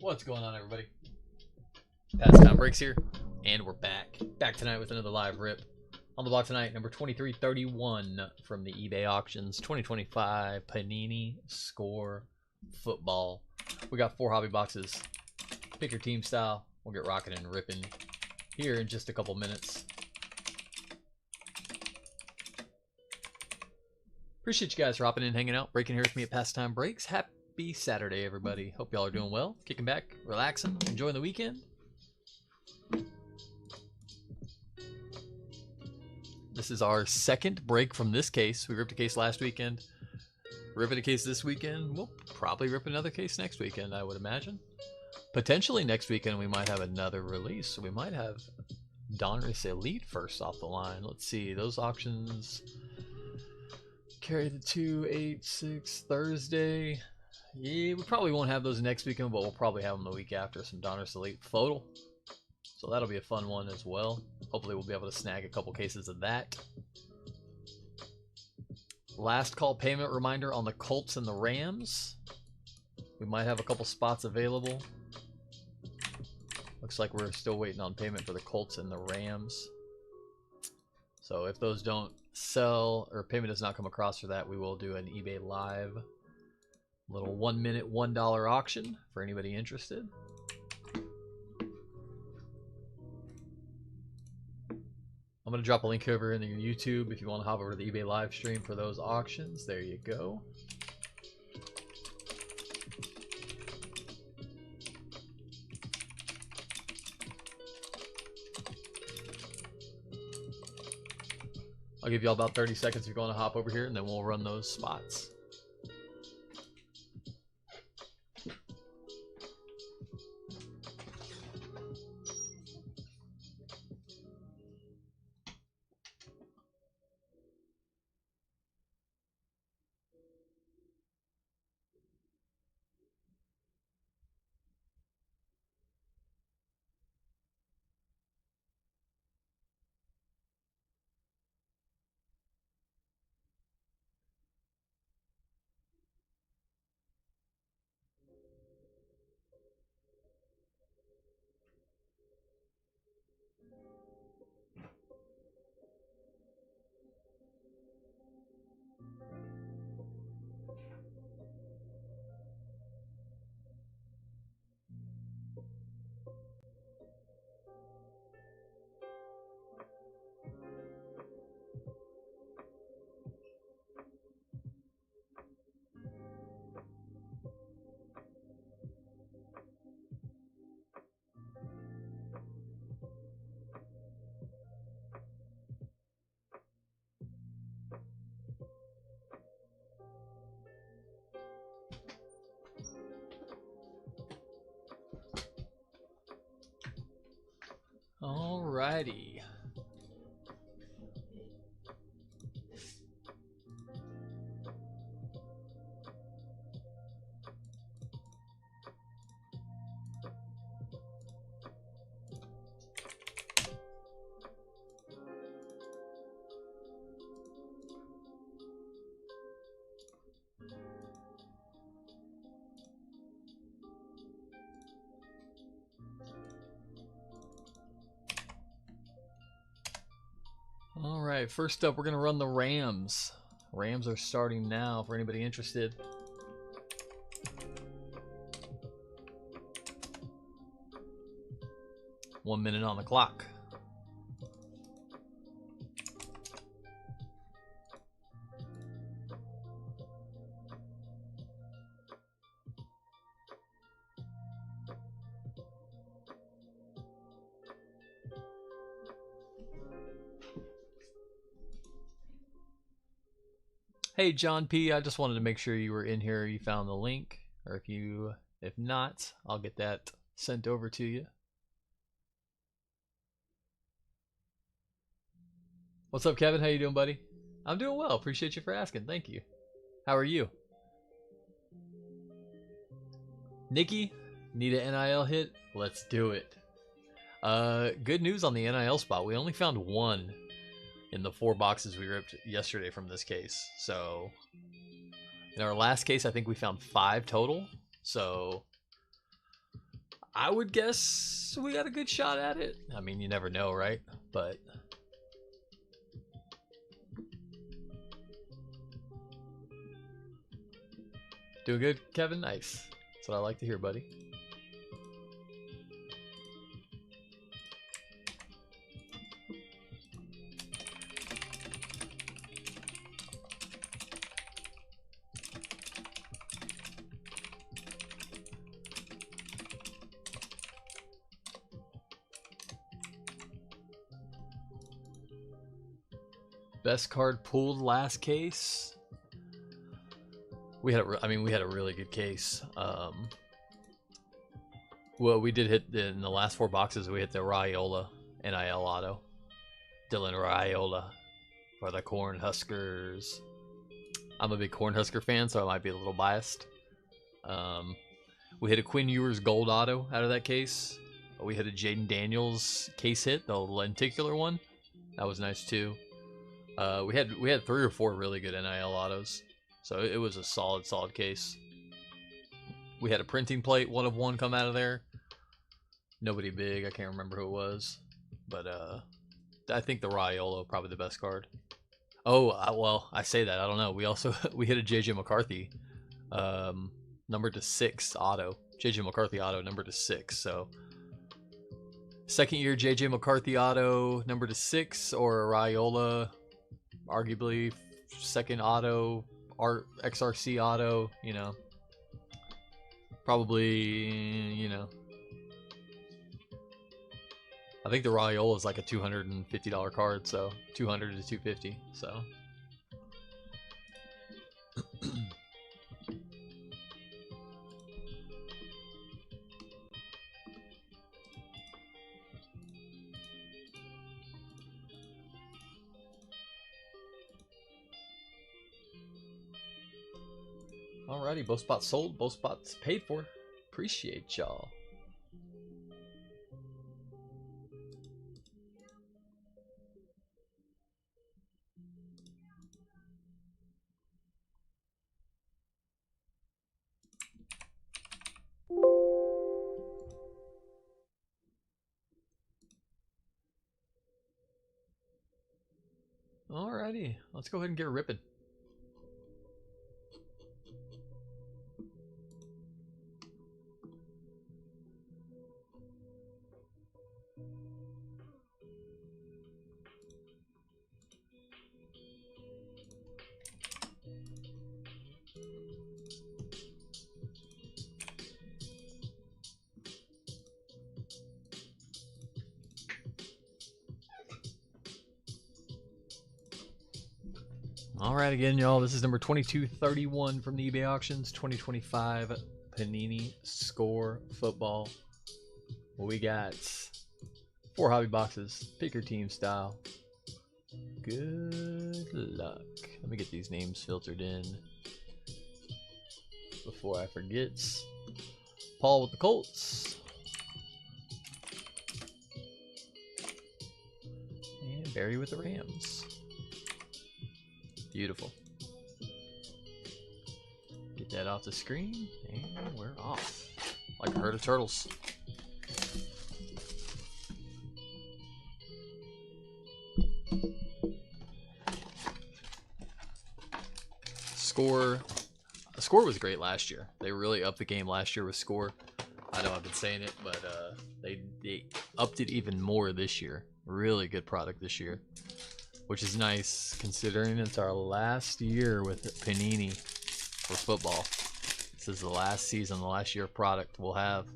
What's going on, everybody? Pastime Breaks here, and we're back. Back tonight with another live rip. On the block tonight, number 2331 from the eBay auctions, 2025 Panini Score Football. We got 4 hobby boxes. Pick your team style. We'll get rocking and ripping here in just a couple minutes. Appreciate you guys for hopping in, hanging out, breaking here with me at Pastime Breaks. Happy Saturday, everybody. Hope y'all are doing well. Kicking back, relaxing, enjoying the weekend. This is our second break from this case. We ripped a case last weekend. Ripping a case this weekend. We'll probably rip another case next weekend, I would imagine. Potentially next weekend we might have another release. So we might have Donruss Elite first off the line. Let's see. Those auctions carry the 2, 8, 6 Thursday. Yeah, we probably won't have those next weekend, but we'll probably have them the week after. Some Donruss Elite photo. So that'll be a fun one as well. Hopefully we'll be able to snag a couple cases of that. Last call payment reminder on the Colts and the Rams. We might have a couple spots available. Looks like we're still waiting on payment for the Colts and the Rams. So if those don't sell or payment does not come across for that, we will do an eBay live little 1 minute $1 auction for anybody interested. I'm going to drop a link over in your YouTube if you want to hop over to the eBay live stream for those auctions. There you go. I'll give you all about 30 seconds if you're going to hop over here, and then we'll run those spots. Alrighty. Alright, first up we're going to run the Rams. Rams are starting now for anybody interested. One minute on the clock. Hey John P, I just wanted to make sure you were in here, you found the link, or if not, I'll get that sent over to you. What's up, Kevin? How you doing, buddy? I'm doing well. Appreciate you for asking. Thank you. How are you? Nikki, need an NIL hit? Let's do it. Good news on the NIL spot. We only found one in the 4 boxes we ripped yesterday from this case. So in our last case, I think we found 5 total. So I would guess we got a good shot at it. I mean, you never know, right? But doing good, Kevin? Nice. That's what I like to hear, buddy. Best card pulled last case. We had a really good case. Well, we did hit in the last 4 boxes. We hit the Raiola NIL auto, Dylan Raiola for the Cornhuskers. I'm a big Cornhusker fan, so I might be a little biased. We hit a Quinn Ewers gold auto out of that case. We hit a Jaden Daniels case hit, the lenticular one. That was nice too. We had 3 or 4 really good NIL autos, so it was a solid case. We had a printing plate 1 of 1 come out of there. Nobody big, I can't remember who it was, but I think the Raiola probably the best card. Oh, well, I say that, I don't know. We also we hit a JJ McCarthy, numbered to 6 auto. JJ McCarthy auto numbered to 6. So second year JJ McCarthy auto numbered to 6, or a Raiola, arguably second auto, XRC auto, you know, probably, you know, I think the Raiola is like a $250 card, so $200 to $250, so. Alrighty, both spots sold, both spots paid for. Appreciate y'all. Alrighty, let's go ahead and get ripping. Alright, again, y'all, this is number 2231 from the eBay auctions, 2025 Panini Score Football. We got 4 hobby boxes, pick your team style. Good luck. Let me get these names filtered in before I forget. Paul with the Colts. And Barry with the Rams. Beautiful. Get that off the screen, and we're off. Like a herd of turtles. Score. Score was great last year. They really upped the game last year with Score. I know I've been saying it, but they upped it even more this year. Really good product this year, which is nice considering it's our last year with Panini for football. This is the last season, the last year product we'll have.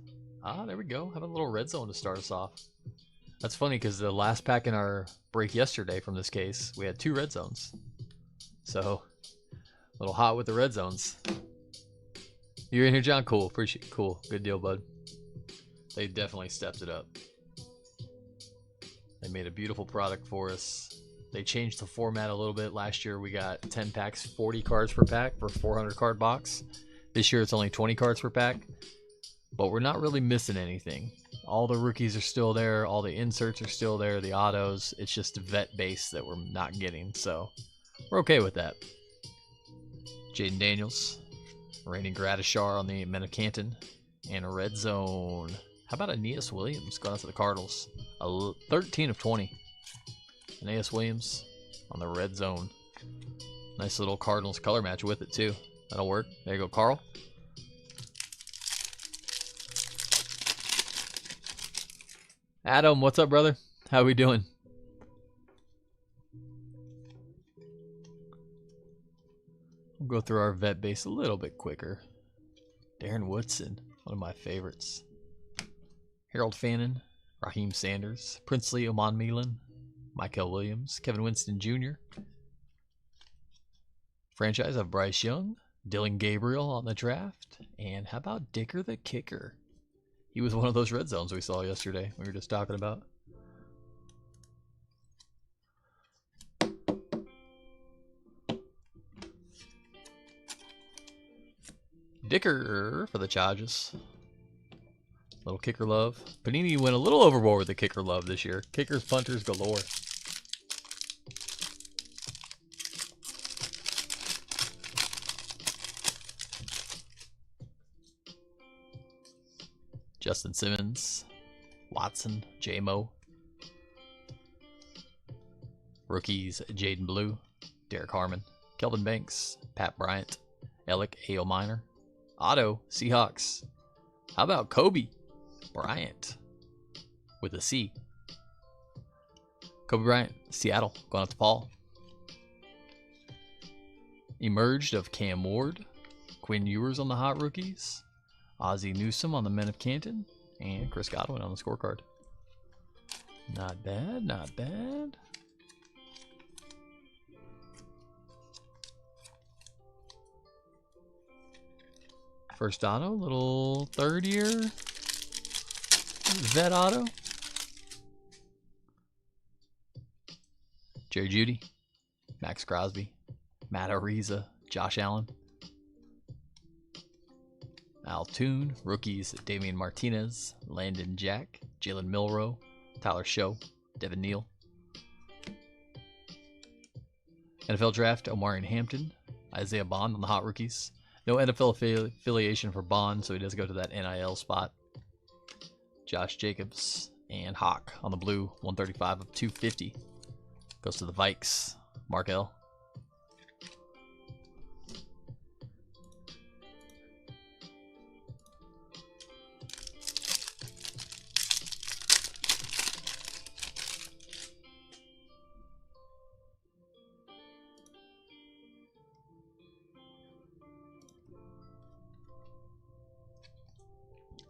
Ah, there we go. Have a little red zone to start us off. That's funny because the last pack in our break yesterday from this case, we had 2 red zones. So, a little hot with the red zones. You're in here, John? Cool. Appreciate it. Cool. Good deal, bud. They definitely stepped it up. They made a beautiful product for us. They changed the format a little bit. Last year we got 10 packs, 40 cards per pack for a 400 card box. This year it's only 20 cards per pack, but we're not really missing anything. All the rookies are still there, all the inserts are still there, the autos. It's just vet base that we're not getting, so we're okay with that. Jaden Daniels, Randy Gradishar on the Metacanton, and a red zone. How about Aeneas Williams going out to the Cardinals? 13 of 20. Aeneas Williams on the red zone. Nice little Cardinals color match with it too. That'll work. There you go, Carl. Adam, what's up, brother? How we doing? We'll go through our vet base a little bit quicker. Darren Woodson, one of my favorites. Harold Fannin, Raheem Sanders, Princely Oman Milan, Michael Williams, Kevin Winston Jr. Franchise of Bryce Young, Dylan Gabriel on the draft, and how about Dicker the Kicker? He was one of those red zones we saw yesterday we were just talking about. Dicker for the Chargers. Little kicker love. Panini went a little overboard with the kicker love this year. Kickers, punters galore. Justin Simmons, Watson, J-Mo. Rookies, Jaden Blue, Derek Harmon, Kelvin Banks, Pat Bryant, Alec A.O. Minor. Auto, Seahawks. How about Kobe Bryant with a C? Kobe Bryant, Seattle, going out to Paul. Emerged of Cam Ward, Quinn Ewers on the hot rookies, Ozzie Newsome on the Men of Canton, and Chris Godwin on the scorecard. Not bad, not bad. First auto, little third year vet auto. Jerry Jeudy, Max Crosby, Matt Ariza, Josh Allen. Al Toon, rookies Damian Martinez, Landon Jack, Jalen Milroe, Tyler Show, Devin Neal. NFL Draft, Omarion Hampton, Isaiah Bond on the hot rookies. No NFL affiliation for Bond, so he does go to that NIL spot. Josh Jacobs and Hawk on the blue, 135 of 250. Goes to the Vikes, Mark L.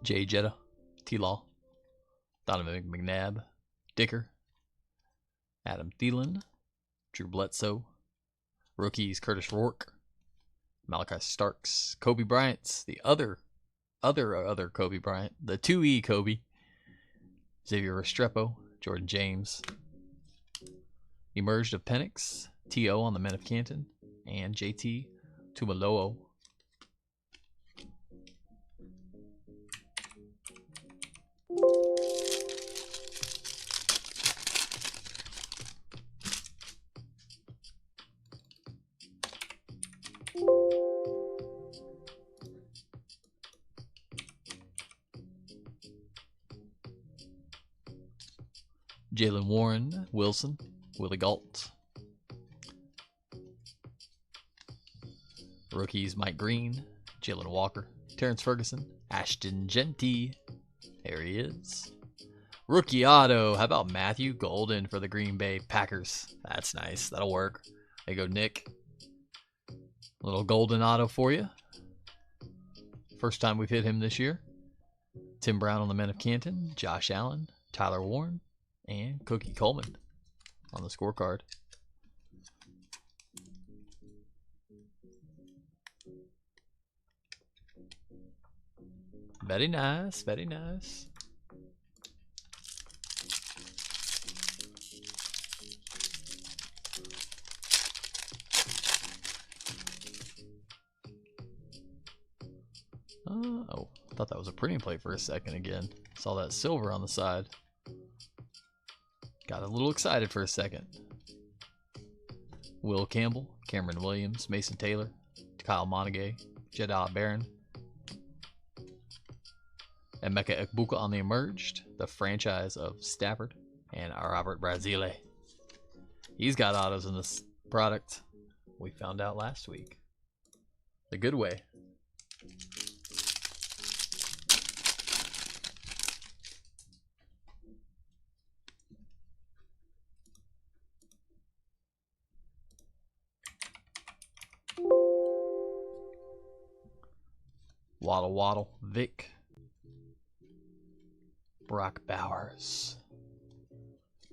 Jay Jetta, T-Law, Donovan McNabb, Dicker, Adam Thielen, Drew Bledsoe, rookies Curtis Rourke, Malachi Starks, Kobe Bryant's, the other Kobe Bryant, the 2E Kobe, Xavier Restrepo, Jordan James, emerged of Penix, T.O. on the Men of Canton, and JT Tumaloo. Jalen Warren, Wilson, Willie Gault. Rookies Mike Green, Jalen Walker, Terrence Ferguson, Ashton Genty. There he is. Rookie auto. How about Matthew Golden for the Green Bay Packers? That's nice. That'll work. There you go, Nick. Little golden auto for you. First time we've hit him this year. Tim Brown on the Men of Canton, Josh Allen, Tyler Warren, and Cookie Coleman on the scorecard. Very nice, very nice. Oh, I thought that was a printing plate for a second again. Saw that silver on the side. Got a little excited for a second. Will Campbell, Cameron Williams, Mason Taylor, Kyle Monaghay, Jeddah Barron. Emeka Egbuka on the emerged, the franchise of Stafford, and Robert Brazile. He's got autos in this product. We found out last week. The good way. Waddle Waddle, Vic. Brock Bowers.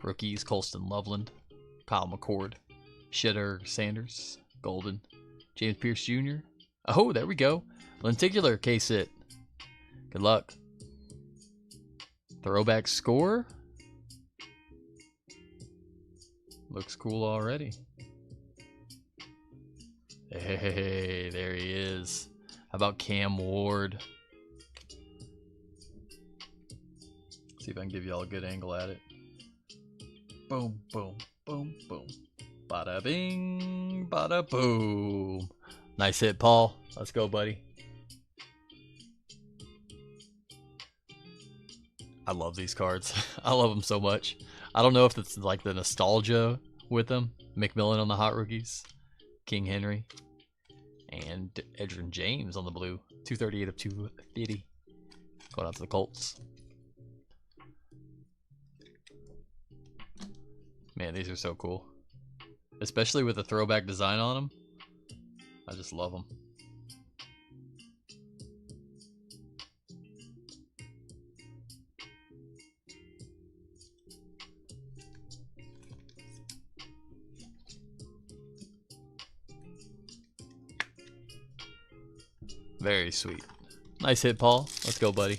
Rookies, Colston Loveland, Kyle McCord, Shitter Sanders, Golden, James Pierce Jr. Oh, there we go. Lenticular case hit. Good luck. Throwback score. Looks cool already. Hey, there he is. How about Cam Ward? See if I can give you all a good angle at it. Boom, boom, boom, boom. Bada bing, bada boom. Nice hit, Paul. Let's go, buddy. I love these cards. I love them so much. I don't know if it's like the nostalgia with them. McMillan on the hot rookies. King Henry. And Edgerrin James on the blue. 238 of 250. Going out to the Colts. Man, these are so cool. Especially with the throwback design on them. I just love them. Very sweet. Nice hit, Paul. Let's go, buddy.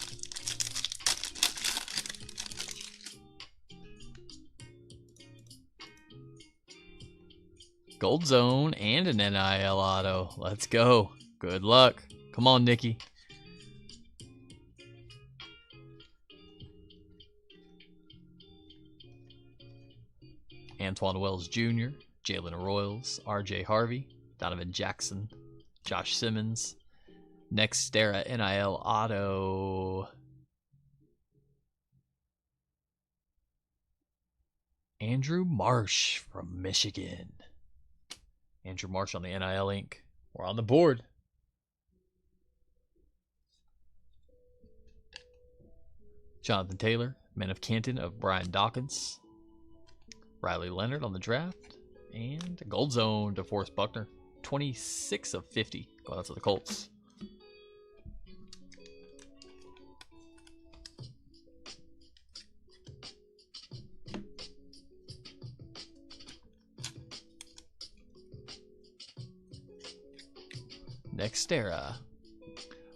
Gold Zone and an NIL auto. Let's go. Good luck. Come on, Nikki. Antoine Wells Jr., Jalen Royals, RJ Harvey, Donovan Jackson, Josh Simmons. Next era NIL auto. Andrew Marsh from Michigan. Andrew Marsh on the NIL ink. We're on the board. Jonathan Taylor, Men of Canton of Brian Dawkins. Riley Leonard on the draft. And Gold Zone to Forrest Buckner. 26 of 50. Going out to the Colts. Next era.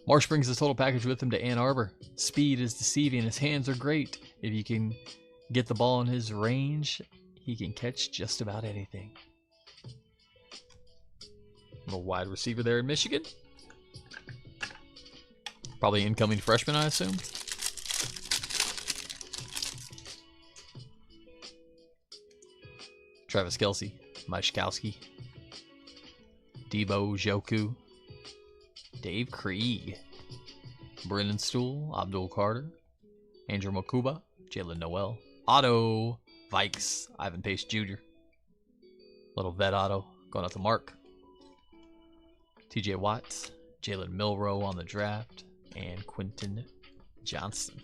Marsh brings his total package with him to Ann Arbor. Speed is deceiving. His hands are great. If you can get the ball in his range, he can catch just about anything. Little wide receiver there in Michigan. Probably incoming freshman, I assume. Travis Kelce, Myshkowski, Debo Joku, Dave Krieg, Brennan Stool, Abdul Carter, Andrew Makuba, Jalen Noel, Otto, Vikes, Ivan Pace Jr. Little vet auto going out to Mark. TJ Watts, Jalen Milroe on the draft, and Quentin Johnston.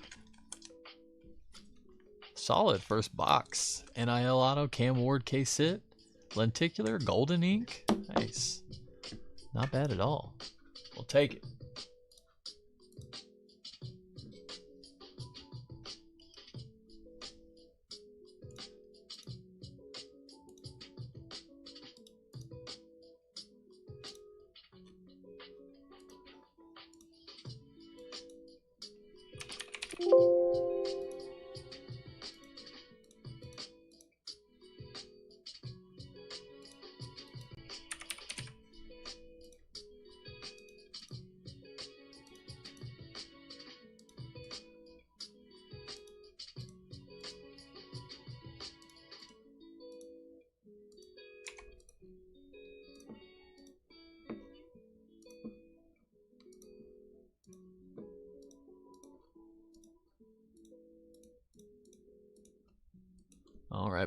Solid first box. NIL auto, Cam Ward case hit, lenticular, golden ink. Nice. Not bad at all. We'll take it.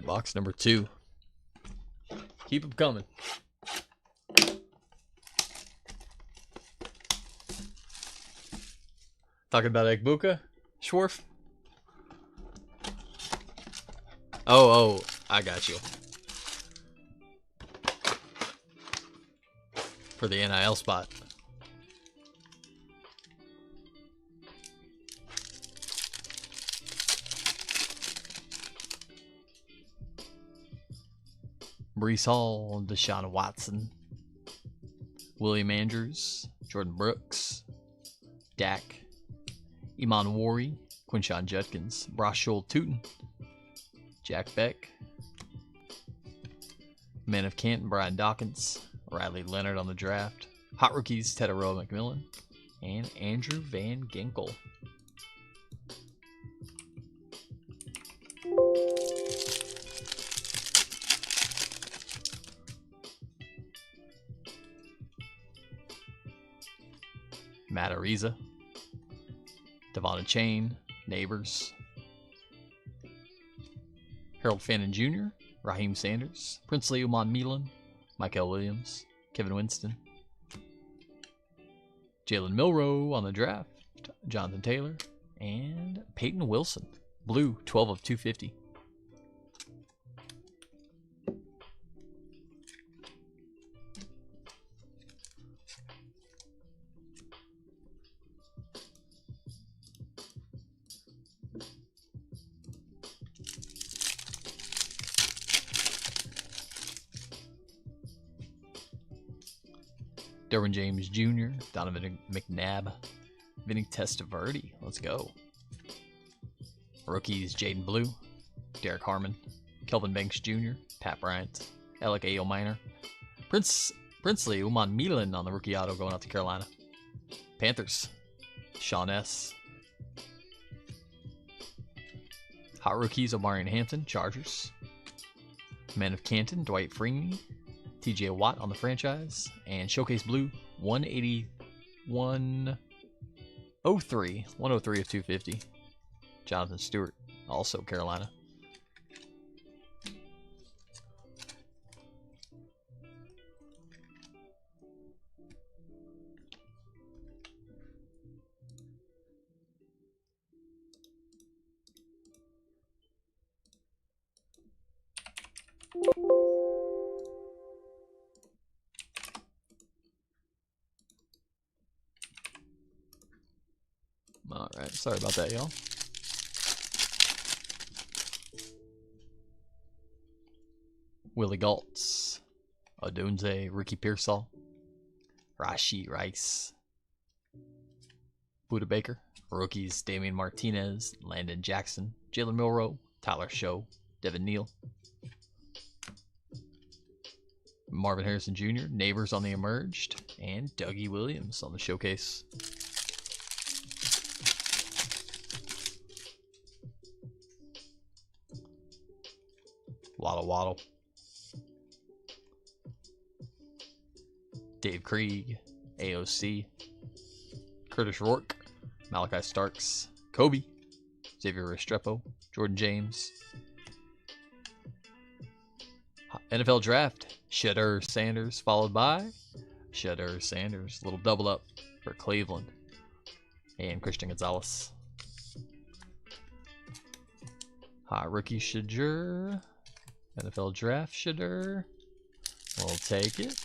Box number 2. Keep them coming. Talking about Egbuka, Schwarf? Oh, I got you. For the NIL spot. Breece Hall, Deshaun Watson, William Andrews, Jordan Brooks, Dak, Iman Wari, Quinshon Judkins, Brashul Tootin, Jack Beck, Man of Canton, Brian Dawkins, Riley Leonard on the draft, Hot Rookies, Tedoroa McMillan, and Andrew Van Ginkel. Matt Ariza, Devon Chain, Neighbors, Harold Fannin Jr., Raheem Sanders, Princely Uman Milan, Michael Williams, Kevin Winston, Jalen Milroe on the draft, Jonathan Taylor, and Peyton Wilson. Blue, 12 of 250. Derwin James Jr., Donovan McNabb, Vinny Testaverde. Let's go. Rookies, Jaden Blue, Derek Harmon, Kelvin Banks Jr., Pat Bryant, Alec A. Minor, Princely Uman Milan on the rookie auto going out to Carolina. Panthers, Sean S. Hot Rookies, Omarion Hampton, Chargers. Man of Canton, Dwight Freeney, TJ Watt on the franchise, and Showcase Blue, 103 of 250. Jonathan Stewart, also Carolina. Alright, sorry about that, y'all. Willie Galtz, Odunze, Ricky Pearsall, Rashid Rice, Buda Baker, rookies Damian Martinez, Landon Jackson, Jalen Milroe, Tyler Show, Devin Neal, Marvin Harrison Jr., Neighbors on the Emerged, and Dougie Williams on the Showcase. Waddle. Dave Krieg, AOC, Curtis Rourke, Malachi Starks, Kobe, Xavier Restrepo, Jordan James. NFL Draft, Shadur Sanders, followed by Shadur Sanders. Little double up for Cleveland. And Christian Gonzalez. Hot Rookie Shadur. NFL Draft Shadur. We'll take it.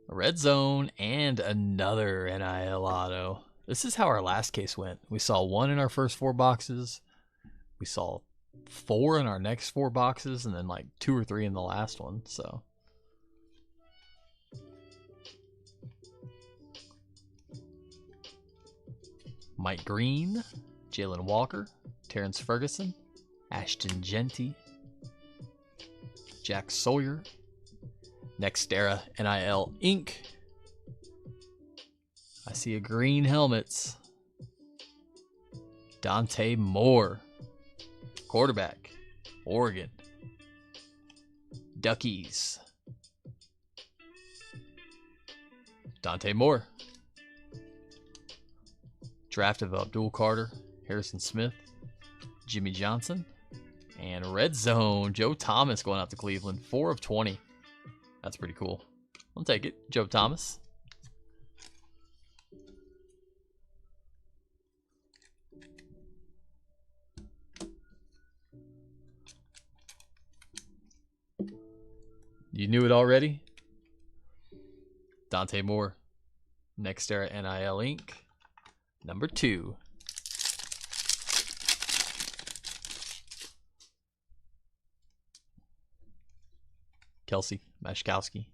Red Zone and another NIL auto. This is how our last case went. We saw 1 in our first 4 boxes. We saw 4 in our next 4 boxes, and then like 2 or 3 in the last one. So Mike Green, Jalen Walker, Terrence Ferguson, Ashton Genty, Jack Sawyer, Next Era NIL Inc. I see a green helmets. Dante Moore, quarterback, Oregon. Duckies. Dante Moore. Draft of Abdul Carter, Harrison Smith, Jimmy Johnson, and Red Zone, Joe Thomas going out to Cleveland. 4 of 20. That's pretty cool. I'll take it. Joe Thomas. You knew it already? Dante Moore. Next era NIL Inc. Number 2. Kelsey, Mashkowski,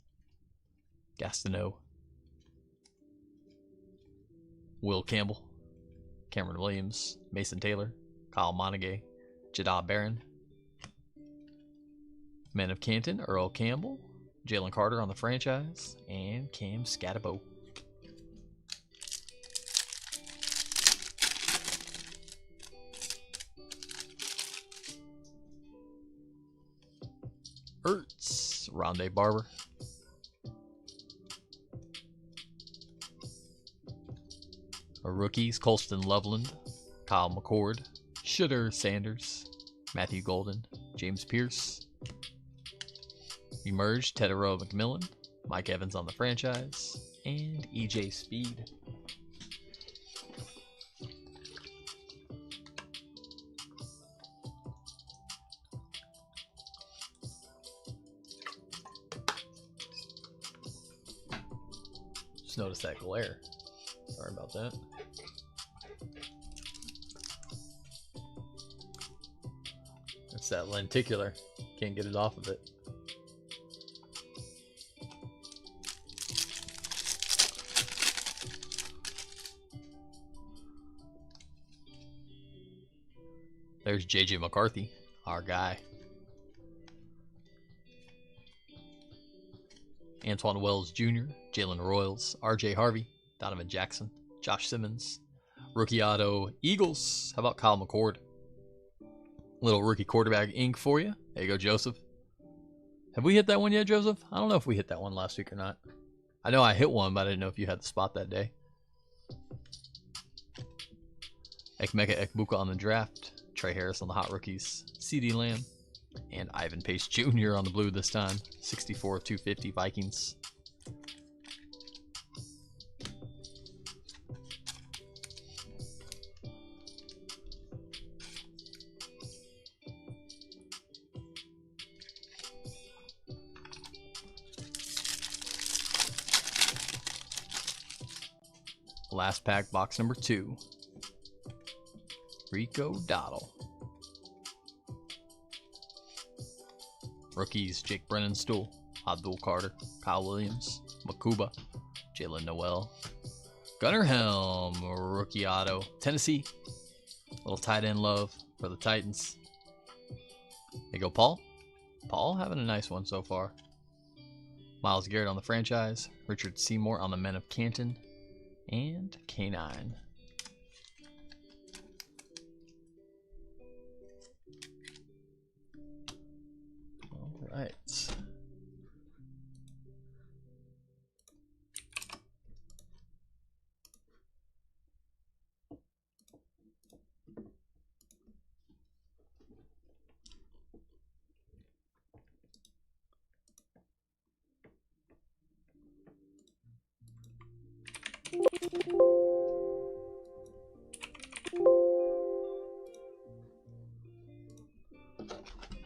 Gastineau, Will Campbell, Cameron Williams, Mason Taylor, Kyle Monaghay, Jada Barron, Men of Canton, Earl Campbell, Jalen Carter on the franchise, and Cam Scatabo. Ertz, Rondé Barber, rookies, Colston Loveland, Kyle McCord, Shooter Sanders, Matthew Golden, James Pierce. Emerged, Tedero McMillan, Mike Evans on the franchise, and EJ Speed. Just noticed that glare. Sorry about that. It's that lenticular. Can't get it off of it. There's JJ McCarthy, our guy. Antoine Wells Jr., Jalen Royals, RJ Harvey, Donovan Jackson, Josh Simmons, rookie auto Eagles. How about Kyle McCord? Little rookie quarterback ink for you. There you go, Joseph. Have we hit that one yet, Joseph? I don't know if we hit that one last week or not. I know I hit one, but I didn't know if you had the spot that day. Ekmeka Ekbuka on the draft. Trey Harris on the hot rookies. CD Lamb. And Ivan Pace Jr. on the blue this time. 64 of 250 Vikings. Last pack, box number 2. Rico Dowdle. Rookies, Jake Brennan Stool, Abdul Carter, Kyle Williams, Makuba, Jalen Noel, Gunnar Helm, rookie auto, Tennessee. Little tight end love for the Titans. There you go, Paul. Paul having a nice one so far. Myles Garrett on the franchise, Richard Seymour on the Men of Canton, and K9. All right.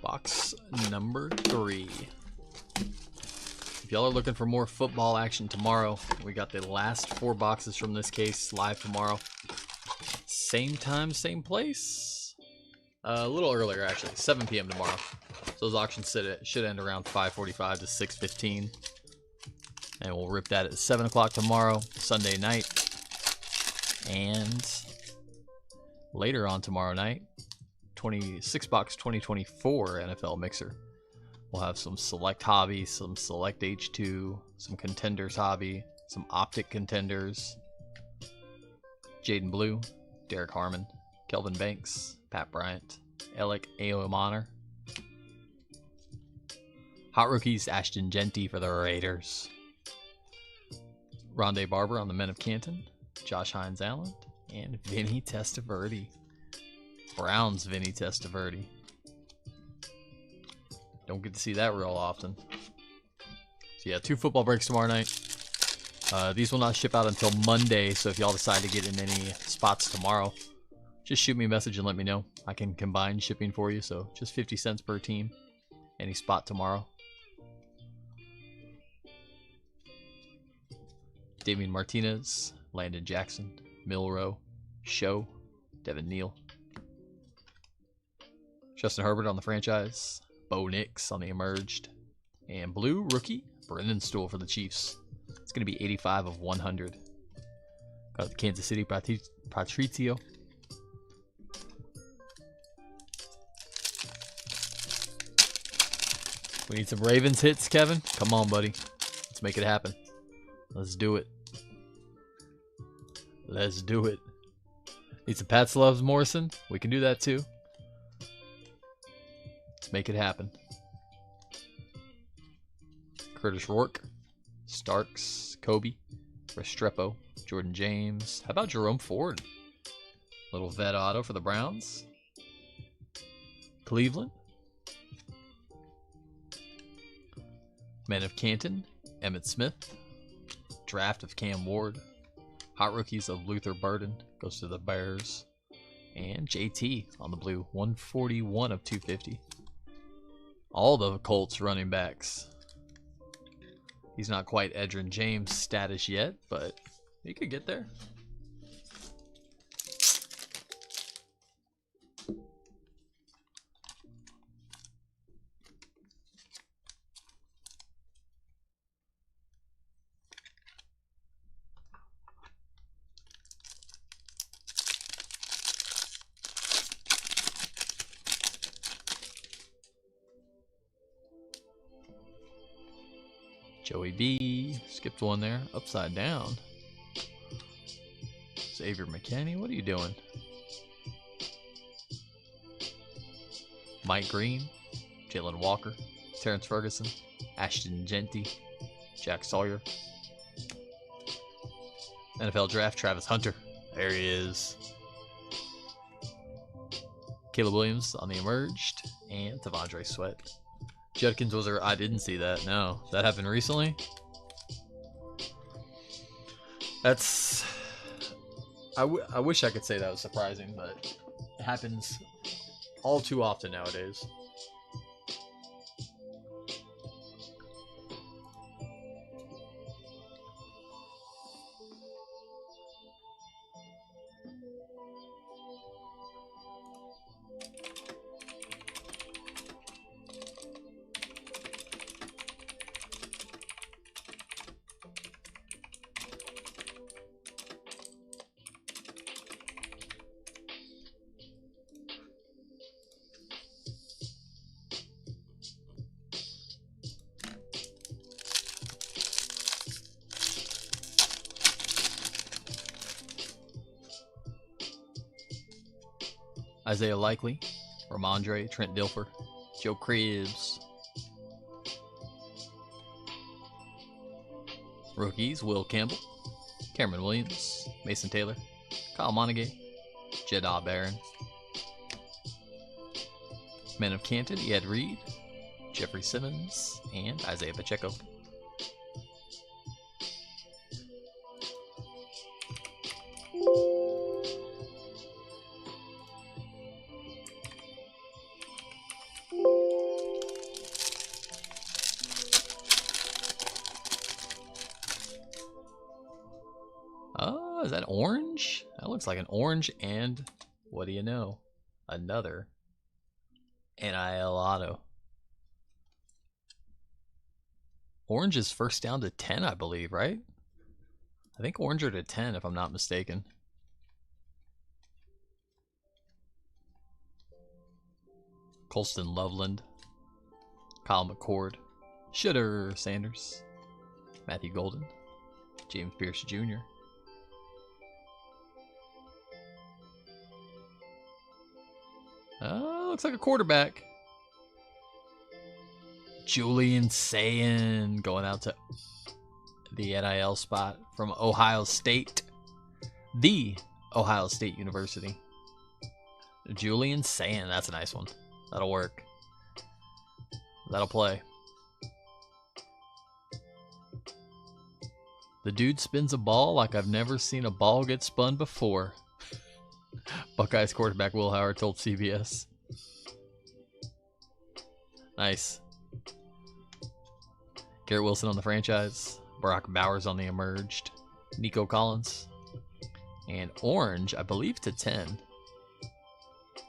Box number 3. If y'all are looking for more football action tomorrow, we got the last 4 boxes from this case live tomorrow. Same time, same place. A little earlier, actually. 7 p.m. tomorrow. So those auctions should end around 5:45 to 6:15. And we'll rip that at 7 o'clock tomorrow, Sunday night. And later on tomorrow night, 26-box 2024 NFL Mixer. We'll have some select hobby, some select H2, some contenders hobby, some optic contenders. Jaden Blue, Derek Harmon, Kelvin Banks, Pat Bryant, Alec Aomaner. Hot rookies, Ashton Genty for the Raiders. Rondé Barber on the Men of Canton, Josh Hines Allen, And Vinny Testaverde. Browns Vinny Testaverde. Don't get to see that real often. So yeah, 2 football breaks tomorrow night. These will not ship out until Monday, so if y'all decide to get in any spots tomorrow, just shoot me a message and let me know. I can combine shipping for you, so just 50 cents per team. Any spot tomorrow. Damian Martinez, Landon Jackson, Milroe, Show, Devin Neal. Justin Herbert on the franchise. Bo Nix on the emerged. And blue rookie, Brendan Stool for the Chiefs. It's going to be 85 of 100. Got the Kansas City Patrizio. We need some Ravens hits, Kevin. Come on, buddy. Let's make it happen. Let's do it. Let's do it. Need some Pats Loves Morrison. We can do that too. Let's make it happen. Curtis Rourke. Starks. Kobe. Restrepo. Jordan James. How about Jerome Ford? Little vet auto for the Browns. Cleveland. Men of Canton. Emmitt Smith. Draft of Cam Ward. Hot rookies of Luther Burden. Goes to the Bears. And JT on the blue. 141 of 250. All the Colts running backs. He's not quite Edgerrin James status yet, but he could get there. Joey B. Skipped one there. Upside down. Xavier McKinney, what are you doing? Mike Green. Jalen Walker. Terrence Ferguson. Ashton Genty. Jack Sawyer. NFL Draft, Travis Hunter. There he is. Caleb Williams on the emerged. And Tavondre Sweat. Judkins was I didn't see that. No. That happened recently? That's... I wish I could say that was surprising, but it happens all too often nowadays. Isaiah Likely, Ramondre, Trent Dilfer, Joe Cribbs. Rookies, Will Campbell, Cameron Williams, Mason Taylor, Kyle Monaghay, Jeddah Barron. Men of Canton, Ed Reed, Jeffrey Simmons, and Isaiah Pacheco. Oh, is that orange? That looks like an orange, and what do you know? Another NIL auto. Orange is first down to 10, I believe, right? I think orange are to 10, if I'm not mistaken. Colston Loveland, Kyle McCord, Shooter Sanders, Matthew Golden, James Pierce Jr. Looks like a quarterback. Julian Sayin going out to the NIL spot from Ohio State. The Ohio State University. Julian Sand. That's a nice one. That'll work. That'll play. The dude spins a ball like I've never seen a ball get spun before. Buckeyes quarterback Will Howard told CBS. Nice. Garrett Wilson on the franchise. Barack Bowers on the emerged. Nico Collins. And orange, I believe, to 10.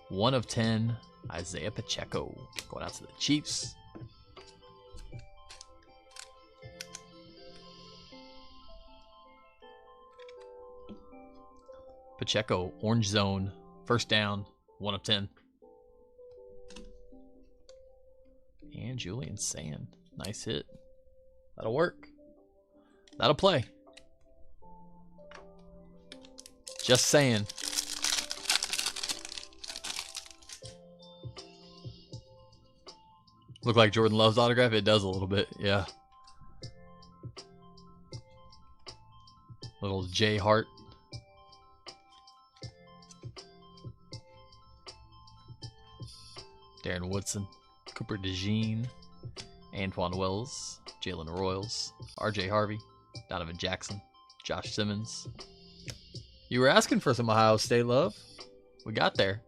1 of 10, Isaiah Pacheco. Going out to the Chiefs. Pacheco, orange zone, first down, 1 of 10. And Julian Sand, nice hit. That'll work. That'll play. Just saying. Look like Jordan Love's autograph? It does a little bit, yeah. Little J Hart. Darren Woodson, Cooper DeJean, Antoine Wells, Jalen Royals, RJ Harvey, Donovan Jackson, Josh Simmons. You were asking for some Ohio State love. We got there.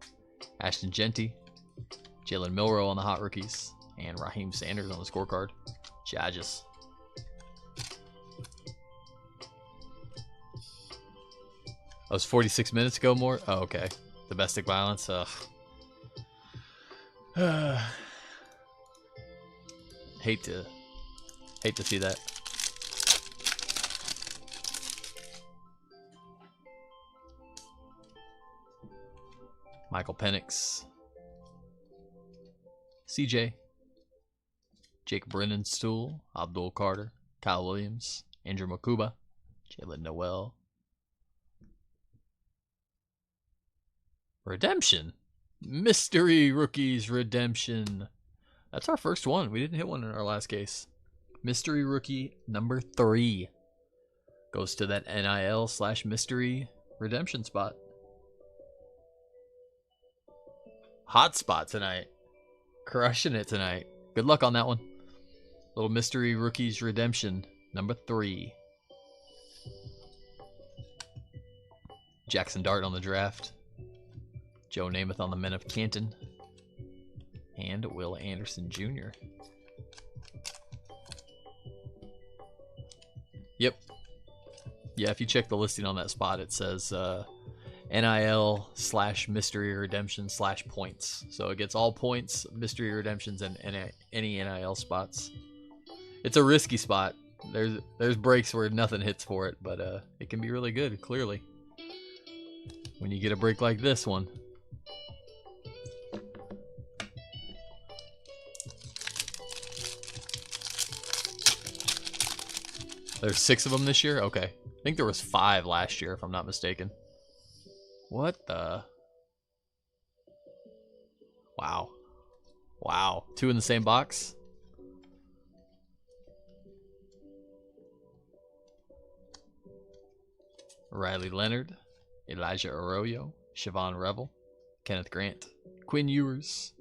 Ashton Genty, Jalen Milroe on the hot rookies, and Raheem Sanders on the scorecard. Judges. That was 46 minutes ago more? Oh, okay. Domestic violence. Hate to see that. Michael Penix, CJ, Jake Brennan Stool, Abdul Carter, Kyle Williams, Andrew Makuba, Jalen Noel. Redemption. Mystery Rookies Redemption. That's our first one. We didn't hit one in our last case. Mystery Rookie number 3 goes to that NIL/mystery redemption spot. Hot spot tonight. Crushing it tonight. Good luck on that one. Little Mystery Rookies Redemption number 3. Jackson Dart on the draft. Joe Namath on the Men of Canton. And Will Anderson Jr. Yep. Yeah, if you check the listing on that spot, it says NIL/mystery redemption/points. So it gets all points, mystery redemptions, and any NIL spots. It's a risky spot. There's breaks where nothing hits for it, but it can be really good, clearly. When you get a break like this one. There's 6 of them this year? Okay. I think there was 5 last year, if I'm not mistaken. What the? Wow. Wow. 2 in the same box? Riley Leonard, Elijah Arroyo, Siobhan Revel, Kenneth Grant, Quinn Ewers,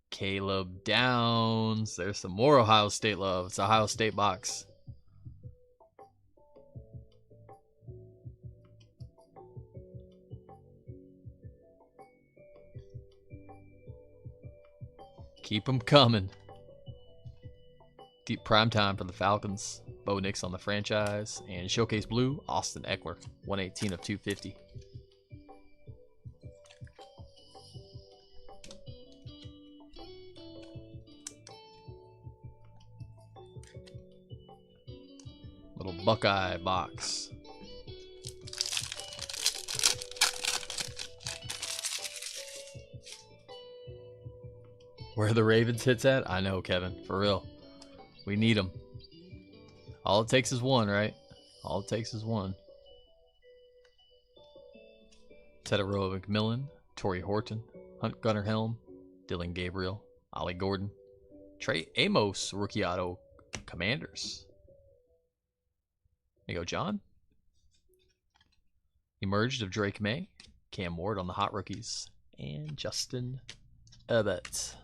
Caleb Downs. There's some more Ohio State love. It's Ohio State box. Keep them coming. Deep prime time for the Falcons. Bo Nix on the franchise. And Showcase Blue, Austin Eckler. 118 of 250. Little Buckeye box. Where the Ravens hits at? I know, Kevin. For real. We need them. All it takes is one, right? All it takes is one. Tedoroa McMillan, Torrey Horton, Hunt Gunnar Helm, Dylan Gabriel, Ollie Gordon, Trey Amos, rookie auto, Commanders. There you go, John. Emerged of Drake May, Cam Ward on the hot rookies, and Justin Herbert.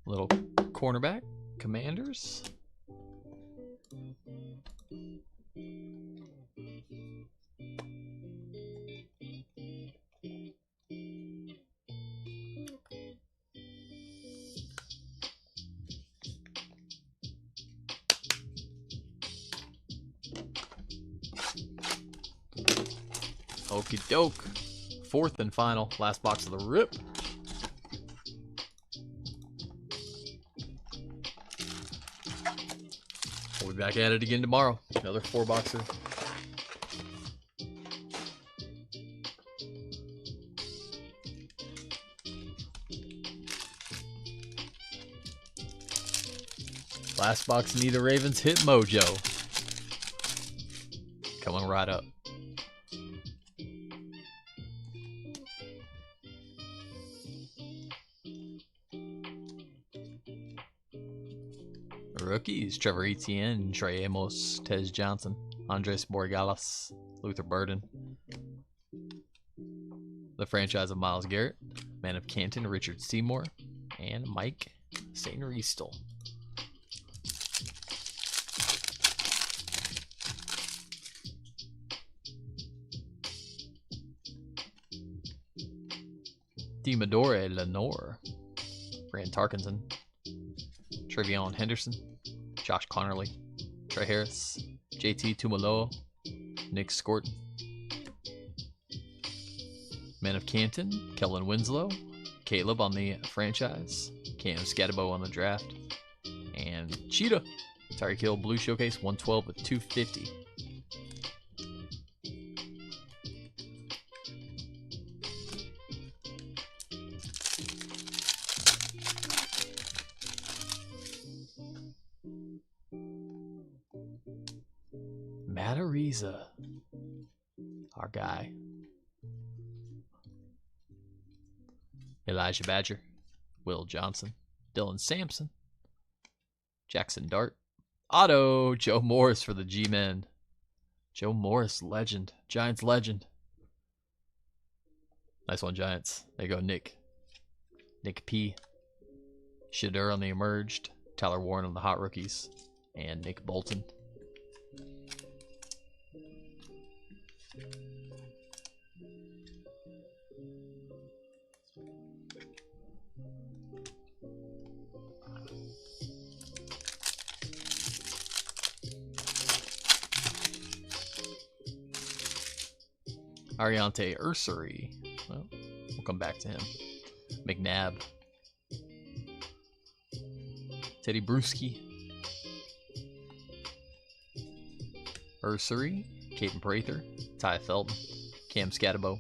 Little cornerback, Commanders. Okie doke. Fourth and final, last box of the rip. We'll be back at it again tomorrow. Another 4-boxer. Last box, Neither Ravens hit mojo. Coming right up. Rookies, Trevor Etienne, Trey Amos, Tez Johnson, Andres Borregales, Luther Burden. The franchise of Myles Garrett, Man of Canton, Richard Seymour, and Mike St. Riestel. Demadore Lenore, Rand Tarkenton, Trevion Henderson, Josh Connerly, Trey Harris, JT Tumaloa, Nick Scorton. Man of Canton, Kellen Winslow, Caleb on the franchise, Cam Scatabo on the draft, and Cheetah, Tyreek Hill Blue Showcase 112 with 250. Matt Ariza, our guy. Elijah Badger, Will Johnson, Dylan Sampson, Jackson Dart, Otto, Joe Morris for the G-Men. Joe Morris, legend, Giants legend. Nice one, Giants. There you go, Nick. Nick P. Shadur on the Emerged, Tyler Warren on the Hot Rookies, and Nick Bolton. Ariante Ursary. Well, we'll come back to him. McNabb. Teddy Bruschi. Ursary. Caden Prather. Ty Felton. Cam Scatabo.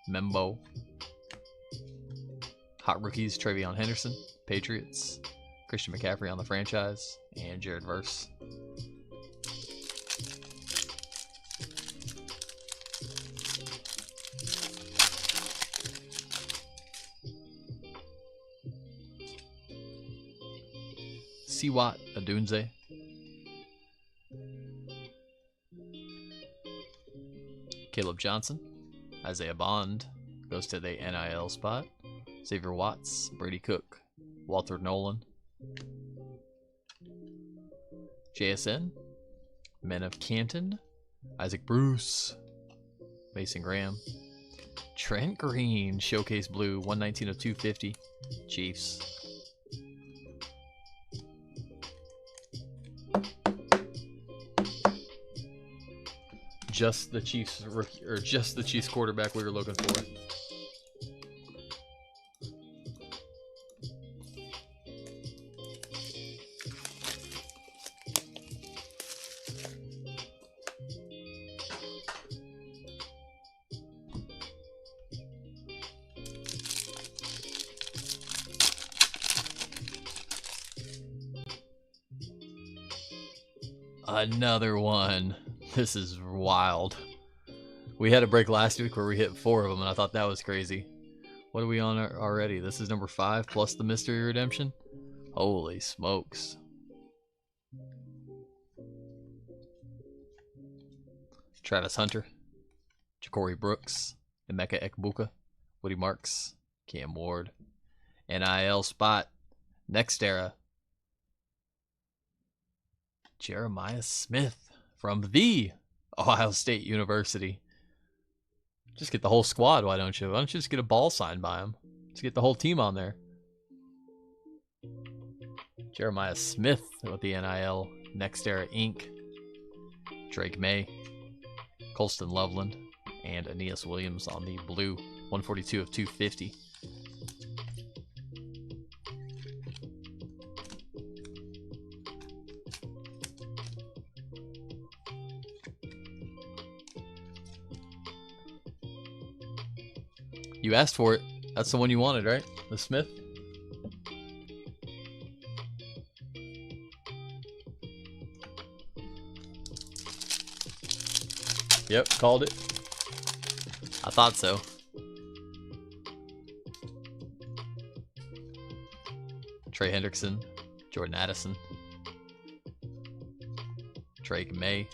Membo. Hot Rookies, Trevion Henderson. Patriots. Christian McCaffrey on the franchise. And Jared Verse. Siwat Adunze. Caleb Johnson. Isaiah Bond goes to the NIL spot. Xavier Watts. Brady Cook. Walter Nolan. JSN. Men of Canton. Isaac Bruce. Mason Graham. Trent Green. Showcase Blue. 119 of 250. Chiefs. Just the Chiefs rookie, or just the Chiefs quarterback we were looking for. Another one. This is wild. We had a break last week where we hit 4 of them, and I thought that was crazy. What are we on already? This is number 5 plus the Mystery Redemption. Holy smokes. Travis Hunter, Ja'Cory Brooks, Emeka Ekbuka, Woody Marks, Cam Ward, NIL spot, next era, Jeremiah Smith from the Ohio State University. Just get the whole squad, why don't you? Why don't you just get a ball signed by him? Just get the whole team on there. Jeremiah Smith with the NIL, Next Era Inc., Drake May, Colston Loveland, and Aeneas Williams on the blue, 142 of 250. You asked for it. That's the one you wanted, right? The Smith? Yep, called it. I thought so. Trey Hendrickson, Jordan Addison, Drake May,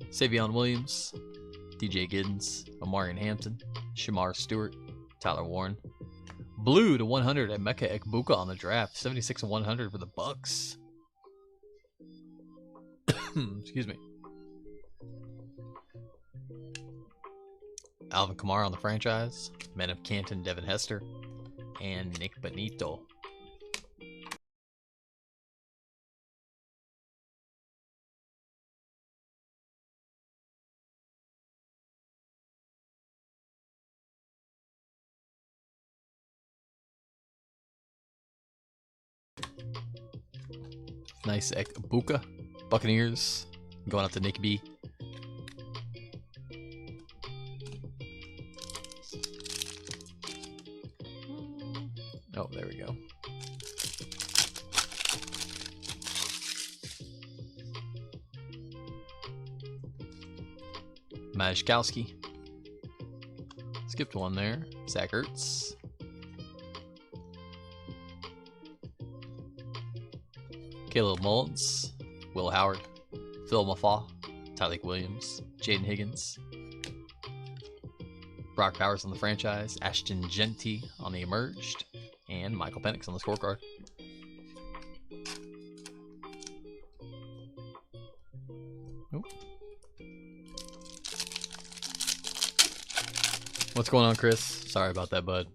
Savion Williams, DJ Giddens, Omarion Hampton, Shamar Stewart, Tyler Warren. Blue to 100 at Emeka Ekbuka on the draft. 76 and 100 for the Bucks. Excuse me. Alvin Kamara on the franchise. Men of Canton, Devin Hester, and Nick Benito. Nice Ekbuka. Buccaneers going up to Nick B. Oh, there we go. Majkowski. Skipped one there. Zach Ertz. Caleb Mullins. Will Howard. Phil Mafaw. Tyleek Williams. Jaden Higgins. Brock Powers on the franchise. Ashton Genty on the emerged. And Michael Penix on the scorecard. Oop. What's going on, Chris? Sorry about that, bud.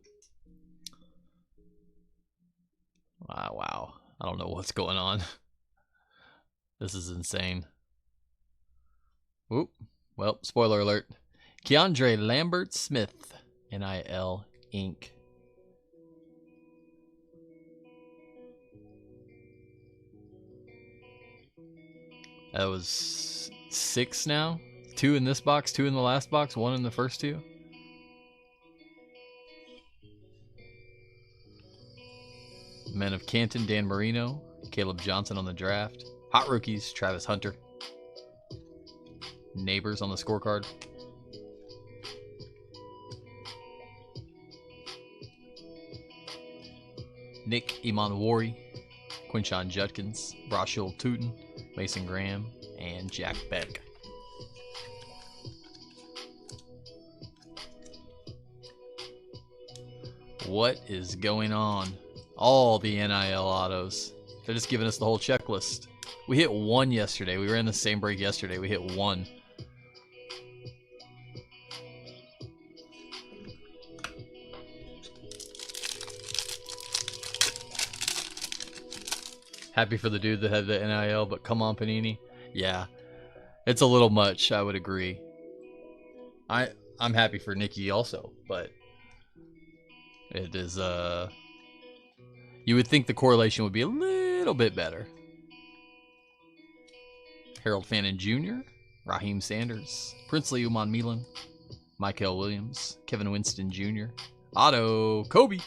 Wow. I don't know what's going on. This is insane. Oop. Well, spoiler alert. Keandre Lambert Smith, NIL Inc. That was 6 now. 2 in this box, 2 in the last box, 1 in the first 2. Men of Canton, Dan Marino, Caleb Johnson on the draft. Hot rookies, Travis Hunter. Neighbors on the scorecard. Nick Imanwari, Quinshon Judkins, Brashul Tootin, Mason Graham, and Jack Beck. What is going on? All the NIL autos. They're just giving us the whole checklist. We hit 1 yesterday. We ran the same break yesterday. We hit 1. Happy for the dude that had the NIL, but come on, Panini. Yeah, it's a little much, I would agree. I'm happy for Nikki also, but it is you would think the correlation would be a little bit better. Harold Fannin Jr., Raheem Sanders, Princely Uman Milan, Michael Williams, Kevin Winston Jr., Auto Kobe.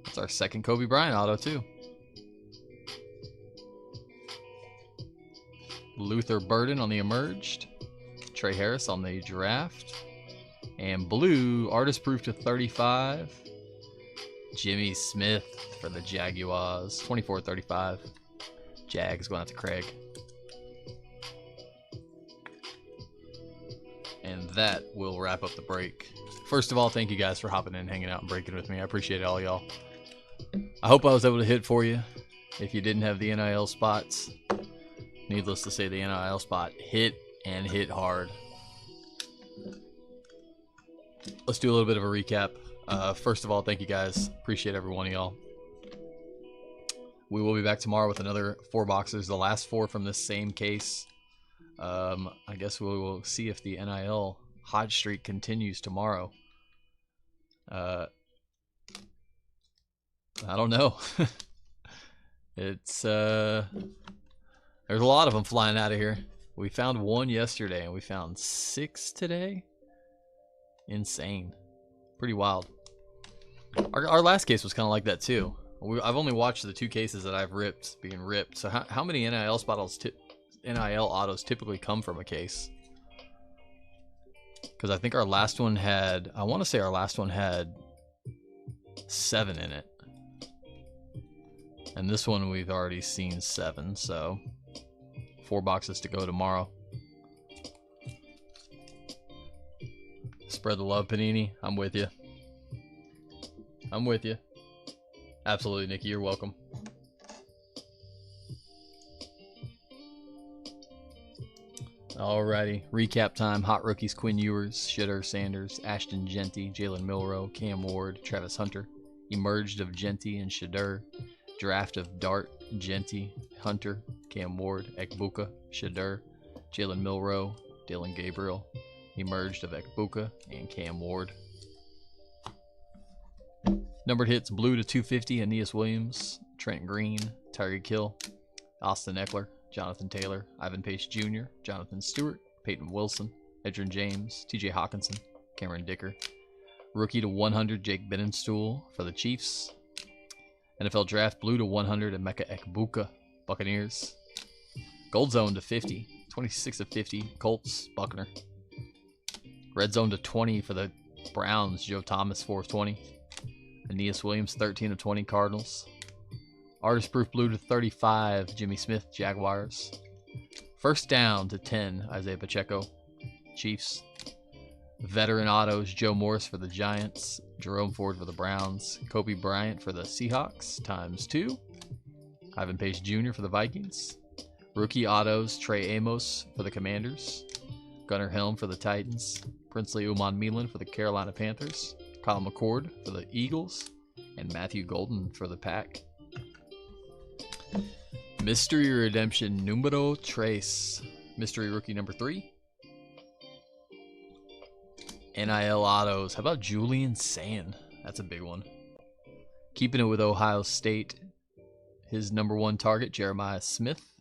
That's our second Kobe Bryant auto too. Luther Burden on the emerged, Trey Harris on the draft, and blue artist proof to 35. Jimmy Smith for the Jaguars. 24-35. Jags going out to Craig. And that will wrap up the break. First of all, thank you guys for hopping in, hanging out, and breaking with me. I appreciate it, all y'all. I hope I was able to hit for you. If you didn't have the NIL spots, needless to say, the NIL spot hit and hit hard. Let's do a little bit of a recap. First of all, thank you guys. Appreciate every one of y'all. We will be back tomorrow with another 4 boxes, the last 4 from this same case. I guess we will see if the NIL hot streak continues tomorrow. I don't know. It's there's a lot of them flying out of here. We found 1 yesterday and we found 6 today. Insane. Pretty wild. Our last case was kind of like that too. I've only watched the 2 cases that I've ripped being ripped. So how many NIL autos typically come from a case? Because I think our last one had, I want to say our last one had 7 in it. And this one we've already seen 7, so 4 boxes to go tomorrow. Spread the love, Panini. I'm with you. I'm with you. Absolutely, Nikki. You're welcome. Alrighty. Recap time. Hot rookies: Quinn Ewers, Shedeur Sanders, Ashton Genty, Jalen Milroe, Cam Ward, Travis Hunter. Emerged of Genty and Shedeur. Draft of Dart, Genty, Hunter, Cam Ward, Ekbuka, Shedeur, Jalen Milroe, Dylan Gabriel. Emerged of Ekbuka and Cam Ward. Numbered hits: blue to 250, Aeneas Williams, Trent Green, Tyreek Hill, Austin Eckler, Jonathan Taylor, Ivan Pace Jr., Jonathan Stewart, Peyton Wilson, Edgerrin James, TJ Hawkinson, Cameron Dicker. Rookie to 100, Jake Benenstool for the Chiefs. NFL Draft blue to 100, Emeka Ekbuka, Buccaneers. Gold Zone to 50, 26 of 50, Colts, Buckner. Red Zone to 20 for the Browns, Joe Thomas, 4 of 20. Aeneas Williams, 13 of 20, Cardinals. Artist Proof blue to 35, Jimmy Smith, Jaguars. First down to 10, Isaiah Pacheco, Chiefs. Veteran autos, Joe Morris for the Giants, Jerome Ford for the Browns, Kobe Bryant for the Seahawks, ×2. Ivan Pace Jr. for the Vikings. Rookie autos, Trey Amos for the Commanders, Gunnar Helm for the Titans, Princely Uman-Milan for the Carolina Panthers, Kyle McCord for the Eagles, and Matthew Golden for the Pack. Mystery Redemption Numero Tres. Mystery Rookie number 3. NIL autos. How about Julian Sand? That's a big one. Keeping it with Ohio State. His number 1 target, Jeremiah Smith.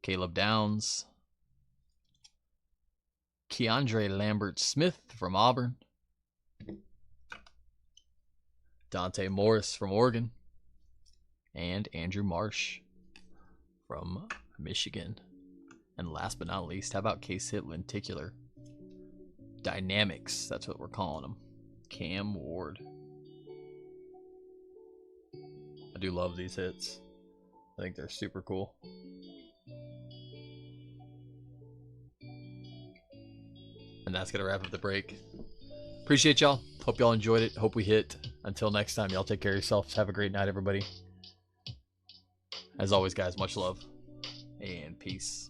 Caleb Downs. Keandre Lambert-Smith from Auburn. Dante Morris from Oregon. And Andrew Marsh from Michigan. And last but not least, how about Case Hit Lenticular? Dynamics, that's what we're calling them. Cam Ward. I do love these hits. I think they're super cool. And that's going to wrap up the break. Appreciate y'all. Hope y'all enjoyed it. Hope we hit. Until next time, y'all take care of yourselves. Have a great night, everybody. As always, guys, much love and peace.